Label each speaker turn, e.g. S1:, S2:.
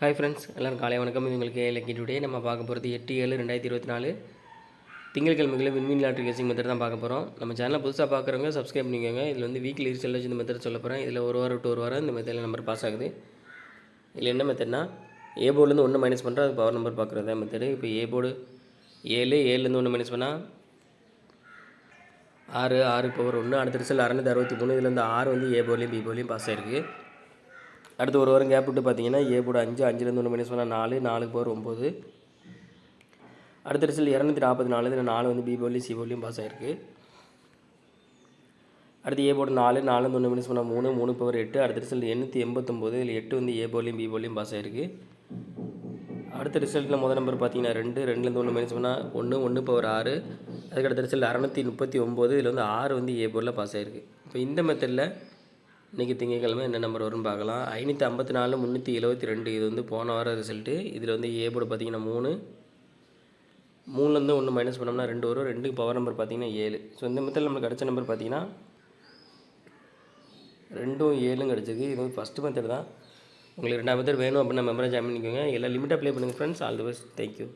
S1: Hi friends, எல்லோரும் காலை வணக்கம். இது உங்களுக்கு லக்கி டுடே. நம்ம பார்க்க போகிறது 8/7/2024 திங்கட்கிழமைகளில் விண்மீன் லாட்ரி கெஸிங் மெத்தட் தான் பார்க்க போகிறோம். நம்ம சேனலில் புதுசாக பார்க்குறவங்க சப்ஸ்கிரைப் பண்ணிக்கோங்க. இதில் வந்து வீக்லி ரிசல்ட் வச்சு இந்த மெத்தட் சொல்ல போகிறேன். இதில் ஒரு வாரம் விட்டு ஒரு வாரம் இந்த மெத்தடில் நம்பர் பாஸ் ஆகுது. இதில் என்ன மெத்தட்னா, ஏ போர்டுலேருந்து 1 மைனஸ் பண்ணுறோம், அது பவர் நம்பர் பார்க்குறது தான் மெத்தடு. இப்போ ஏ போர்டு 7 1 மைனஸ் பண்ணால் 6 பவர் 1. அடுத்த ரிசல்ட் 663. இதில் வந்து 6 வந்து ஏ போர்ட்லேயும் பி போர்ட்லேயும் பாஸ் ஆகிருக்கு. அடுத்து ஒரு வாரம் கேப் விட்டு பார்த்தீங்கன்னா ஏ போர்டு 5 1 மைனஸ் பண்ணால் 4 பவர் 9. அடுத்த ரிசல்ட் 244. இதில் 4 வந்து பி போர்ட்லேயும் சி போர்ட்லேயும் பாஸ் ஆகிருக்கு. அடுத்து ஏ போர்டு 4 1 மைனஸ் பண்ணால் 3 பவர் 8. அடுத்த ரிசல்ட் 889. இதில் 8 வந்து ஏ போர்ட்லேயும் பி போர்ட்லேயும் பாஸ் ஆகிருக்கு. அடுத்த ரிசல்ட்டில் முதல் நம்பர் பார்த்தீங்கன்னா 2 1 மைனஸ் பண்ணால் 1 பவர் 6. அதுக்கு அடுத்த ரிசல்ட் 639. இதில் வந்து 6 வந்து ஏ போர்டில் பாஸ் ஆகிருக்கு. இப்போ இந்த மெத்தடில் இன்றைக்கி திங்கட்கிழமை என்ன நம்பர் வரும்னு பார்க்கலாம். 554 372. இது வந்து போன வார ரிசல்ட்டு. இதில் வந்து ஏ போர்டு பார்த்திங்கன்னா 3லேருந்து 1 மைனஸ் பண்ணோம்னா 2 வரும். 2க்கு பவர் நம்பர் பார்த்திங்கன்னா 7. ஸோ இந்த மெத்தடில் நம்மளுக்கு கிடச்ச நம்பர் பார்த்திங்கன்னா 2 7 கிடச்சிருக்கு. இது வந்து ஃபஸ்ட்டு மெத்தட் தான். உங்களுக்கு 2வது மெத்தட் வேணும் அப்படின்னா மெம்பரை ஜாயின் பண்ணிக்கோங்க. எல்லாம் லிமிட்டாக ப்ளே பண்ணுங்கள் friends. All the best. Thank you.